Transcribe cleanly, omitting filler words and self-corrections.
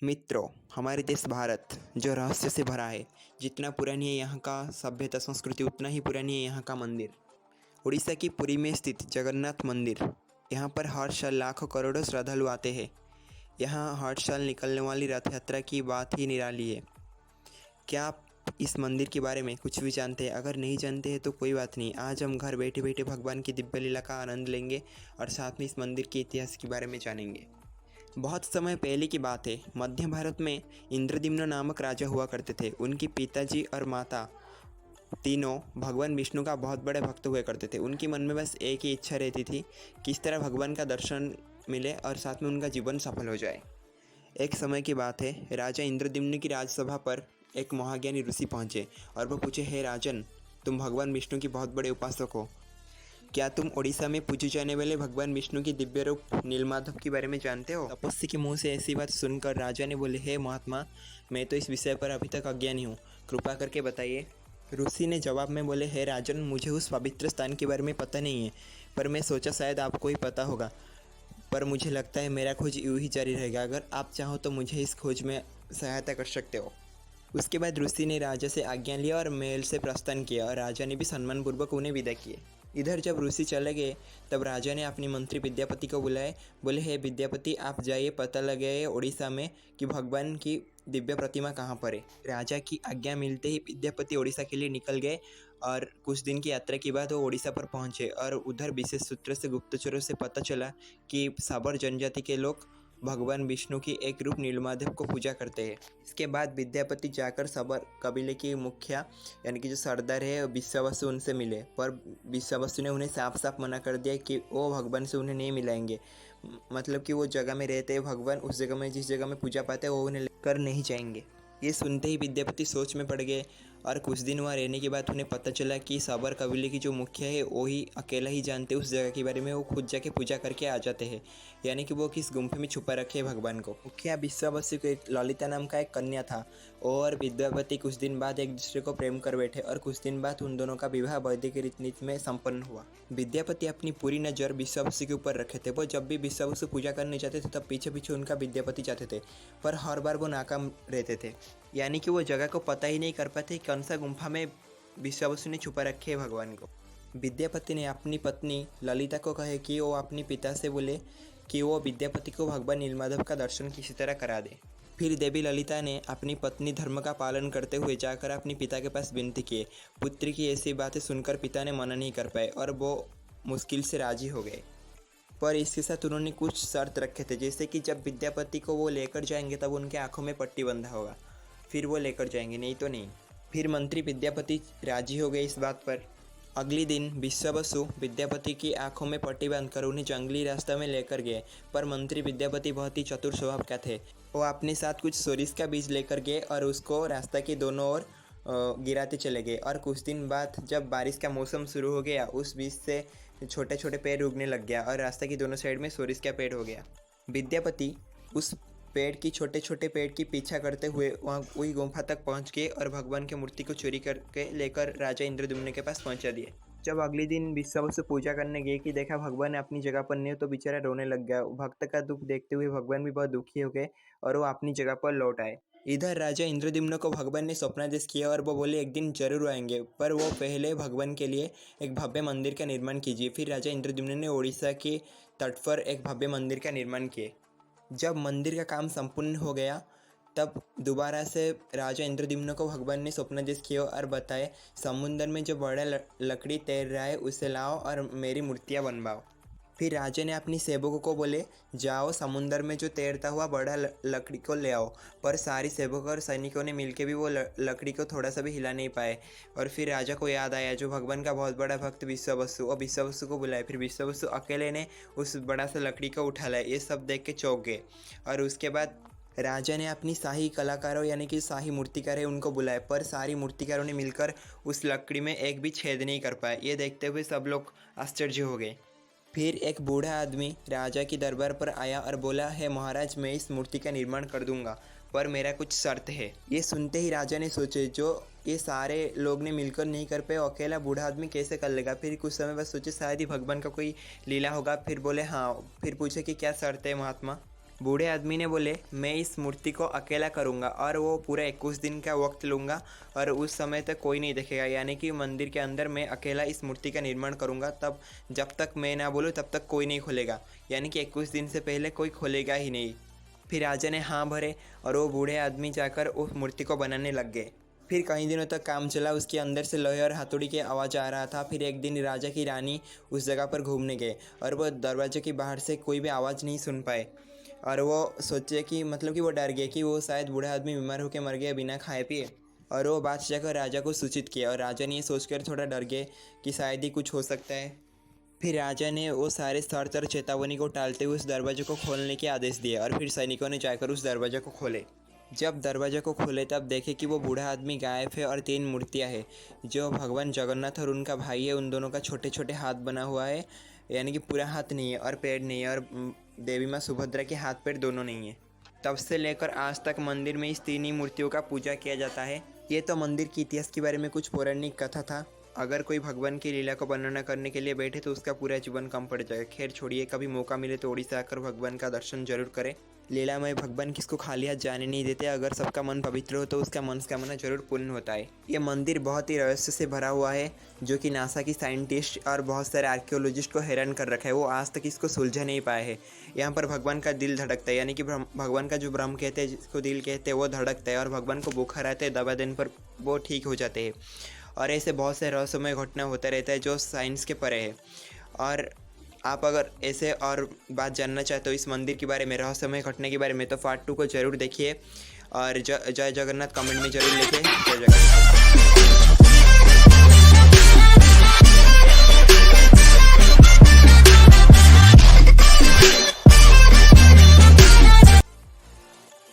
मित्रों, हमारे देश भारत जो रहस्य से भरा है, जितना पुरानी है यहाँ का सभ्यता संस्कृति उतना ही पुरानी है यहाँ का मंदिर। उड़ीसा की पुरी में स्थित जगन्नाथ मंदिर, यहाँ पर हर साल लाखों करोड़ों श्रद्धालु आते हैं। यहाँ हर साल निकलने वाली रथ यात्रा की बात ही निराली है। क्या आप इस मंदिर के बारे में कुछ भी जानते हैं? अगर नहीं जानते हैं तो कोई बात नहीं, आज हम घर बैठे बैठे भगवान की दिव्य लीला का आनंद लेंगे और साथ में इस मंदिर के इतिहास के बारे में जानेंगे। बहुत समय पहले की बात है, मध्य भारत में इंद्रद्युम्न नामक राजा हुआ करते थे। उनके पिताजी और माता तीनों भगवान विष्णु का बहुत बड़े भक्त हुए करते थे। उनके मन में बस एक ही इच्छा रहती थी, किस तरह भगवान का दर्शन मिले और साथ में उनका जीवन सफल हो जाए। एक समय की बात है, राजा इंद्रद्युम्न की राजसभा पर एक महाज्ञानी ऋषि पहुँचे और वो पूछे, हे राजन, तुम भगवान विष्णु की बहुत बड़े उपासक हो, क्या तुम ओडिशा में पूजे जाने वाले भगवान विष्णु की दिव्य रूप नीलमाधव के बारे में जानते हो? तपस्वी के मुंह से ऐसी बात सुनकर राजा ने बोले, हे महात्मा, मैं तो इस विषय पर अभी तक अज्ञानी हूँ, कृपा करके बताइए। ऋषि ने जवाब में बोले, हे राजन, मुझे उस पवित्र स्थान के बारे में पता नहीं है, पर मैं सोचा शायद आपको ही पता होगा। पर मुझे लगता है मेरा खोज यूँ ही जारी रहेगा। अगर आप चाहो तो मुझे इस खोज में सहायता कर सकते हो। उसके बाद ऋषि ने राजा से आज्ञा लिया और महल से प्रस्थान किया और राजा ने भी सम्मानपूर्वक उन्हें विदा किए। इधर जब ऋषि चले गए तब राजा ने अपनी मंत्री विद्यापति को बुलाए। बोले, हे विद्यापति, आप जाइए पता लगाइए उड़ीसा में कि भगवान की दिव्य प्रतिमा कहाँ पर है। राजा की आज्ञा मिलते ही विद्यापति उड़ीसा के लिए निकल गए और कुछ दिन की यात्रा के बाद वो उड़ीसा पर पहुँचे और उधर विशेष सूत्र से गुप्तचरों से पता चला कि साबर जनजाति के लोग भगवान विष्णु की एक रूप नीलमाधव को पूजा करते हैं। इसके बाद विद्यापति जाकर सबर कबीले की मुखिया यानी कि जो सरदार है विश्वावसु उनसे मिले, पर विश्वावसु ने उन्हें साफ साफ मना कर दिया कि वो भगवान से उन्हें नहीं मिलाएंगे। मतलब कि वो जगह में रहते हैं भगवान, उस जगह में जिस जगह में पूजा पाते हैं वो उन्हें लेकर नहीं जाएंगे। ये सुनते ही विद्यापति सोच में पड़ गए और कुछ दिन वहाँ रहने के बाद उन्हें पता चला कि साबर कबीले की जो मुखिया है वो ही अकेला ही जानते उस जगह के बारे में। वो खुद जाके पूजा करके आ जाते हैं, यानी कि वो किस गुम्फे में छुपा रखे हैं भगवान को। मुखिया विश्वावसु के ललिता नाम का एक कन्या था और विद्यापति कुछ दिन बाद एक दूसरे को प्रेम कर बैठे और कुछ दिन बाद उन दोनों का विवाह वैदिक रीति में संपन्न हुआ। विद्यापति अपनी पूरी नज़र विश्वावसु के ऊपर रखे थे। वो जब भी विश्वावसु पूजा करने जाते थे तब पीछे पीछे उनका विद्यापति जाते थे, पर हर बार वो नाकाम रहते थे, यानी कि वो जगह को पता ही नहीं कर पाते कौन सा गुम्फा में विश्वावसु ने छुपा रखे है भगवान को। विद्यापति ने अपनी पत्नी ललिता को कहे कि वो अपनी पिता से बोले कि वो विद्यापति को भगवान नीलमाधव का दर्शन किसी तरह करा दे। फिर देवी ललिता ने अपनी पत्नी धर्म का पालन करते हुए जाकर अपने पिता के पास विनती की। पुत्री की ऐसी बातें सुनकर पिता ने मना नहीं कर पाए और वो मुश्किल से राजी हो गए, पर इसके साथ उन्होंने कुछ शर्त रखे थे, जैसे कि जब विद्यापति को वो लेकर जाएंगे तब उनके आंखों में पट्टी बंधा होगा, फिर वो लेकर जाएंगे, नहीं तो नहीं। फिर मंत्री विद्यापति राजी हो गए इस बात पर। अगले दिन विश्वावसु विद्यापति की आंखों में पट्टी बांधकर उन्हें जंगली रास्ते में लेकर गए, पर मंत्री विद्यापति बहुत ही चतुर स्वभाव का थे। वो अपने साथ कुछ सोरिस का बीज लेकर गए और उसको रास्ता के दोनों ओर गिराते चले गए। और कुछ दिन बाद जब बारिश का मौसम शुरू हो गया, उस बीज से छोटे छोटे पेड़ उगने लग गया और रास्ते की दोनों साइड में सोरिस का पेड़ हो गया। विद्यापति उस पेड़ की छोटे छोटे पेड़ की पीछा करते हुए वहाँ वही गुम्फा तक पहुँच गए और भगवान की मूर्ति को चोरी करके लेकर राजा इंद्रद्युम्न के पास पहुँचा दिए। जब अगले दिन विश्वावसु पूजा करने गए कि देखा भगवान अपनी जगह पर नहीं, तो बेचारा रोने लग गया। भक्त का दुख देखते हुए भगवान भी बहुत दुखी हो गए और वो अपनी जगह पर लौट आए। इधर राजा इंद्रद्युम्न को भगवान ने स्वप्नादेश किया और वो बोले एक दिन जरूर आएंगे, पर वो पहले भगवान के लिए एक भव्य मंदिर का निर्माण कीजिए। फिर राजा इंद्रद्युम्न ने ओडिशा के तट पर एक भव्य मंदिर का निर्माण किए। जब मंदिर का काम संपूर्ण हो गया तब दोबारा से राजा इंद्रद्युम्न को भगवान ने स्वप्नादेश किया और बताए, समुद्र में जो बड़ा लकड़ी तैर रहा है उसे लाओ और मेरी मूर्तियाँ बनवाओ। फिर राजा ने अपनी सेवकों को बोले, जाओ समुद्र में जो तैरता हुआ बड़ा लकड़ी को ले आओ। पर सारी सेवकों और सैनिकों ने मिलकर भी वो लकड़ी को थोड़ा सा भी हिला नहीं पाए। और फिर राजा को याद आया जो भगवान का बहुत बड़ा भक्त विश्वावसु, और विश्वावसु को बुलाए। फिर विश्वावसु अकेले ने उस बड़ा सा लकड़ी को उठा लाया। ये सब देख के चौंक गए और उसके बाद राजा ने अपनी शाही कलाकारों यानी कि शाही मूर्तिकार है उनको बुलाए, पर सारी मूर्तिकारों ने मिलकर उस लकड़ी में एक भी छेद नहीं कर पाए। ये देखते हुए सब लोग आश्चर्य हो गए। फिर एक बूढ़ा आदमी राजा के दरबार पर आया और बोला, है महाराज, मैं इस मूर्ति का निर्माण कर दूंगा, पर मेरा कुछ शर्त है। ये सुनते ही राजा ने सोचे, जो ये सारे लोग ने मिलकर नहीं कर पाए, अकेला बूढ़ा आदमी कैसे कर लेगा। फिर कुछ समय बाद सोचे शायद ही भगवान का कोई लीला होगा। फिर बोले हाँ। फिर पूछे कि क्या शर्त है महात्मा। बूढ़े आदमी ने बोले, मैं इस मूर्ति को अकेला करूँगा और वो पूरा 21 दिन का वक्त लूँगा और उस समय तक कोई नहीं देखेगा, यानी कि मंदिर के अंदर मैं अकेला इस मूर्ति का निर्माण करूँगा। तब जब तक मैं ना बोलूँ तब तक कोई नहीं खोलेगा, यानी कि 21 दिन से पहले कोई खोलेगा ही नहीं। फिर राजा ने हाँ भरे और वो बूढ़े आदमी जाकर उस मूर्ति को बनाने लग गए। फिर कई दिनों तक काम चला, उसके अंदर से लोहे और हथौड़ी की आवाज़ आ रहा था। फिर एक दिन राजा की रानी उस जगह पर घूमने गए और वो दरवाजे के बाहर से कोई भी आवाज़ नहीं सुन पाए और वो सोचे कि मतलब कि वो डर गए कि वो शायद बूढ़ा आदमी बीमार होकर मर गया बिना खाए पिए। और वो बात जाकर राजा को सूचित किया और राजा ने ये सोचकर थोड़ा डर गए कि शायद ही कुछ हो सकता है। फिर राजा ने वो सारे शर्त और चेतावनी को टालते हुए उस दरवाजे को खोलने के आदेश दिए और फिर सैनिकों ने जाकर उस दरवाजे को खोले। जब दरवाजे को खोले तब देखे कि वो बूढ़ा आदमी गायब है और 3 मूर्तियां हैं जो भगवान जगन्नाथ और उनका भाई है, उन दोनों का छोटे छोटे हाथ बना हुआ है, यानी कि पूरा हाथ नहीं है और पैर नहीं है, और देवी माँ सुभद्रा के हाथ पैर दोनों नहीं है। तब से लेकर आज तक मंदिर में इस 3 ही मूर्तियों का पूजा किया जाता है। ये तो मंदिर के इतिहास के बारे में कुछ पौराणिक कथा था। अगर कोई भगवान की लीला को वर्णना करने के लिए बैठे तो उसका पूरा जीवन कम पड़ जाएगा। खैर छोड़िए, कभी मौका मिले तो उड़ीसा आकर भगवान का दर्शन जरूर करें। लीलामय भगवान किसको खाली हाथ जाने नहीं देते। अगर सबका मन पवित्र हो तो उसका मनस्कामना जरूर पूर्ण होता है। ये मंदिर बहुत ही रहस्य से भरा हुआ है, जो कि नासा की साइंटिस्ट और बहुत सारे आर्कियोलॉजिस्ट को हैरान कर रखा है। वो आज तक इसको सुलझा नहीं पाए हैं। यहाँ पर भगवान का दिल धड़कता है, यानी कि भगवान का जो ब्रह्म कहते हैं, जिसको दिल कहते हैं, वो धड़कता है और भगवान को बुखार आता है, दवा देने पर वो ठीक हो जाते हैं। और ऐसे बहुत से रहस्यमय घटना होता रहता है जो साइंस के परे है। और आप अगर ऐसे और बात जानना चाहते हो इस मंदिर के बारे में, रहस्यमय घटना के बारे में, तो पार्ट 2 को ज़रूर देखिए और जय जगन्नाथ कमेंट में ज़रूर लिखें। जय जगन्नाथ।